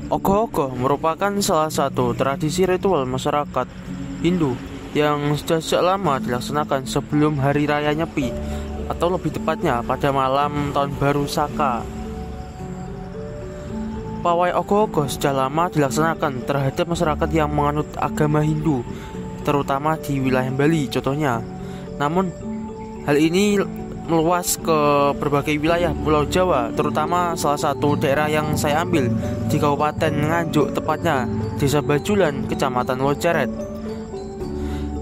Ogoh-ogoh merupakan salah satu tradisi ritual masyarakat Hindu yang sudah sejak lama dilaksanakan sebelum Hari Raya Nyepi, atau lebih tepatnya pada malam Tahun Baru Saka. Pawai ogoh-ogoh sudah lama dilaksanakan terhadap masyarakat yang menganut agama Hindu, terutama di wilayah Bali contohnya. Namun hal ini meluas ke berbagai wilayah Pulau Jawa, terutama salah satu daerah yang saya ambil di Kabupaten Nganjuk, tepatnya Desa Bajulan, Kecamatan Loceret.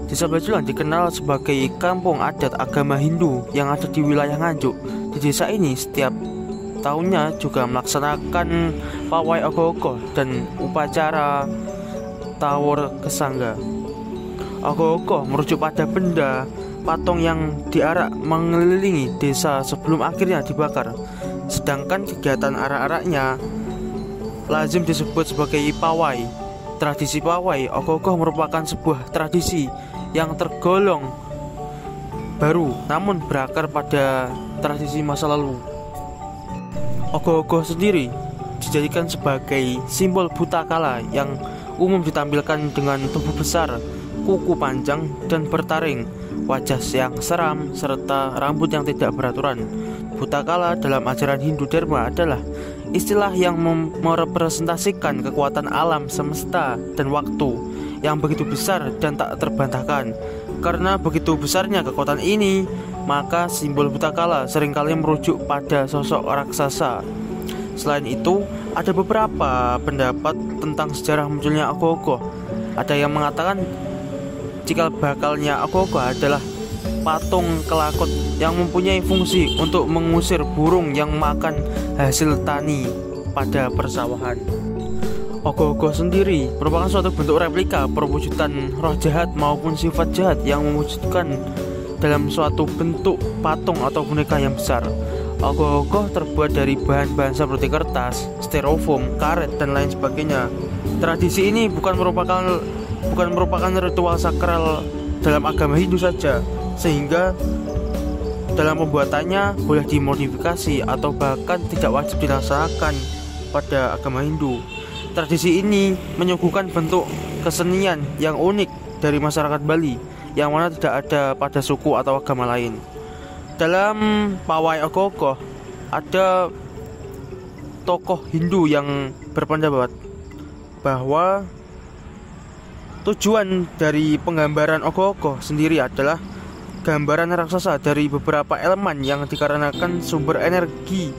Desa Bajulan dikenal sebagai kampung adat agama Hindu yang ada di wilayah Nganjuk. Di desa ini setiap tahunnya juga melaksanakan pawai ogoh-ogoh dan upacara tawur kesangga. Ogoh-ogoh merujuk pada benda patung yang diarak mengelilingi desa sebelum akhirnya dibakar. Sedangkan kegiatan arak-araknya lazim disebut sebagai pawai. Tradisi pawai ogoh-ogoh merupakan sebuah tradisi yang tergolong baru, namun berakar pada tradisi masa lalu. Ogoh-ogoh sendiri dijadikan sebagai simbol buta kala yang umum ditampilkan dengan tubuh besar, kuku panjang dan bertaring, wajah yang seram, serta rambut yang tidak beraturan. Buta kala dalam ajaran Hindu Dharma adalah istilah yang merepresentasikan kekuatan alam semesta dan waktu yang begitu besar dan tak terbantahkan. Karena begitu besarnya kekuatan ini, maka simbol buta kala seringkali merujuk pada sosok raksasa. Selain itu, ada beberapa pendapat tentang sejarah munculnya ogoh-ogoh. Ada yang mengatakan cikal bakalnya ogoh-ogoh adalah patung kelakut yang mempunyai fungsi untuk mengusir burung yang makan hasil tani pada persawahan. Ogoh-ogoh sendiri merupakan suatu bentuk replika perwujudan roh jahat maupun sifat jahat yang mewujudkan dalam suatu bentuk patung atau boneka yang besar. Ogoh-ogoh terbuat dari bahan-bahan seperti kertas, styrofoam, karet, dan lain sebagainya. Tradisi ini bukan merupakan ritual sakral dalam agama Hindu saja, sehingga dalam pembuatannya boleh dimodifikasi atau bahkan tidak wajib dilaksanakan pada agama Hindu. Tradisi ini menyuguhkan bentuk kesenian yang unik dari masyarakat Bali, yang mana tidak ada pada suku atau agama lain. Dalam pawai ogoh-ogoh ada tokoh Hindu yang berpendapat bahwa tujuan dari penggambaran ogoh-ogoh sendiri adalah gambaran raksasa dari beberapa elemen yang dikarenakan sumber energi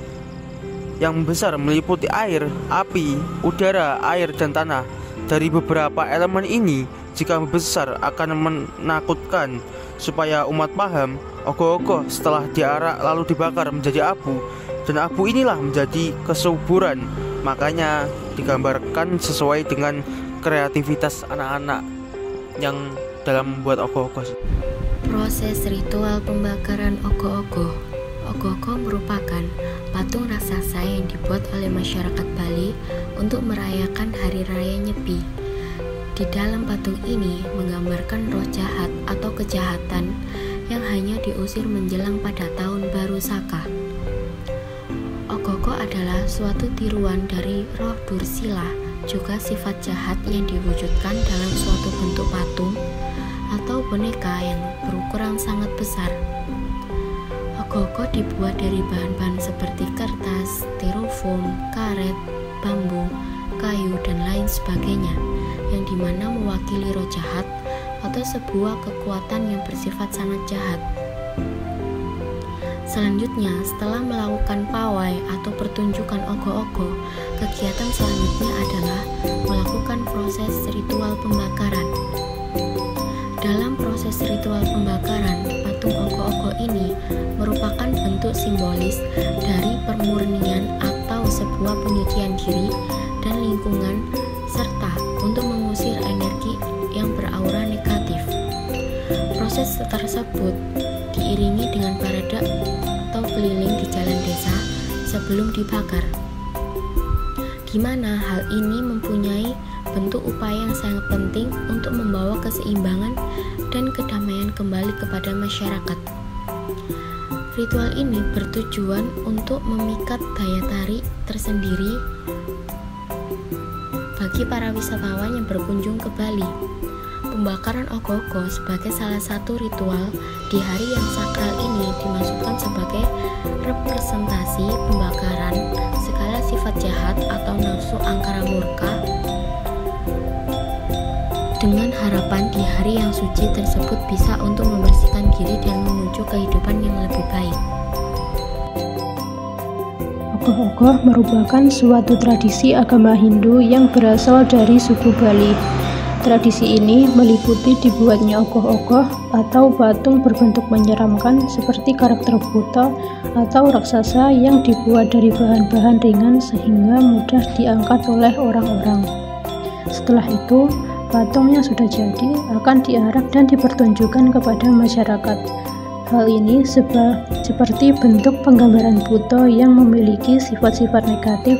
yang besar meliputi air, api, udara, air, dan tanah. Dari beberapa elemen ini, jika besar akan menakutkan. Supaya umat paham, ogoh-ogoh setelah diarak lalu dibakar menjadi abu, dan abu inilah menjadi kesuburan. Makanya digambarkan sesuai dengan kreativitas anak-anak yang dalam membuat ogoh-ogoh. Proses ritual pembakaran ogoh-ogoh. Ogoh-ogoh merupakan patung raksasa yang dibuat oleh masyarakat Bali untuk merayakan Hari Raya Nyepi. Di dalam patung ini menggambarkan roh jahat atau kejahatan yang hanya diusir menjelang pada Tahun Baru Saka. Ogoh-ogoh adalah suatu tiruan dari roh Dursila, juga sifat jahat yang diwujudkan dalam suatu bentuk patung atau boneka yang berukuran sangat besar. Ogoh-ogoh dibuat dari bahan-bahan seperti kertas, styrofoam, karet, bambu, kayu, dan lain sebagainya, yang dimana mewakili roh jahat atau sebuah kekuatan yang bersifat sangat jahat. Selanjutnya, setelah melakukan pawai atau pertunjukan ogoh-ogoh, kegiatan selanjutnya adalah melakukan proses ritual pembakaran. Dalam proses ritual pembakaran, patung ogoh-ogoh ini merupakan bentuk simbolis dari permurnian atau sebuah penyucian diri dan lingkungan, serta untuk mengusir energi yang beraura negatif. Proses tersebut diiringi dengan parade atau keliling di jalan desa sebelum dibakar, di mana hal ini mempunyai bentuk upaya yang sangat penting untuk membawa keseimbangan dan kedamaian kembali kepada masyarakat. Ritual ini bertujuan untuk memikat daya tarik tersendiri bagi para wisatawan yang berkunjung ke Bali. Pembakaran ogoh-ogoh sebagai salah satu ritual di hari yang sakral ini dimaksudkan sebagai representasi pembakaran segala sifat jahat atau nafsu angkara murka, dengan harapan di hari yang suci tersebut bisa untuk membersihkan diri dan menuju kehidupan yang lebih baik. Ogoh-ogoh merupakan suatu tradisi agama Hindu yang berasal dari suku Bali. Tradisi ini meliputi dibuatnya ogoh-ogoh atau patung berbentuk menyeramkan seperti karakter Buddha atau raksasa yang dibuat dari bahan-bahan ringan sehingga mudah diangkat oleh orang-orang. Setelah itu, patung yang sudah jadi akan diarak dan dipertunjukkan kepada masyarakat. Hal ini seperti bentuk penggambaran Buddha yang memiliki sifat-sifat negatif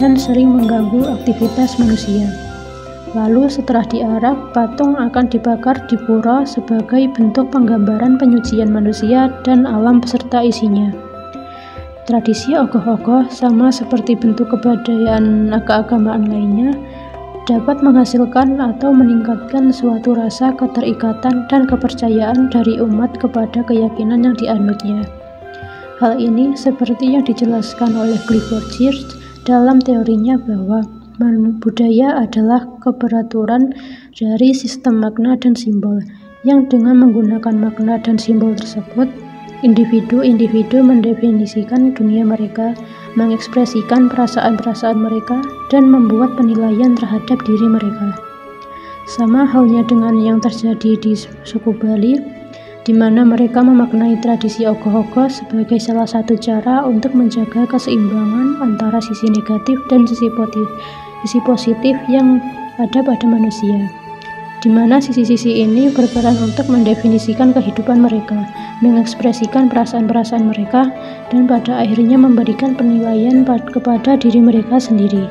dan sering mengganggu aktivitas manusia. Lalu setelah diarak, patung akan dibakar di pura sebagai bentuk penggambaran penyucian manusia dan alam beserta isinya. Tradisi ogoh-ogoh sama seperti bentuk kebudayaan keagamaan lainnya, dapat menghasilkan atau meningkatkan suatu rasa keterikatan dan kepercayaan dari umat kepada keyakinan yang dianutnya. Hal ini seperti yang dijelaskan oleh Clifford Church dalam teorinya bahwa budaya adalah keberaturan dari sistem makna dan simbol, yang dengan menggunakan makna dan simbol tersebut, individu-individu mendefinisikan dunia mereka, mengekspresikan perasaan-perasaan mereka, dan membuat penilaian terhadap diri mereka. Sama halnya dengan yang terjadi di suku Bali, di mana mereka memaknai tradisi ogoh-ogoh sebagai salah satu cara untuk menjaga keseimbangan antara sisi negatif dan sisi positif yang ada pada manusia, di mana sisi-sisi ini berperan untuk mendefinisikan kehidupan mereka, mengekspresikan perasaan-perasaan mereka, dan pada akhirnya memberikan penilaian kepada diri mereka sendiri.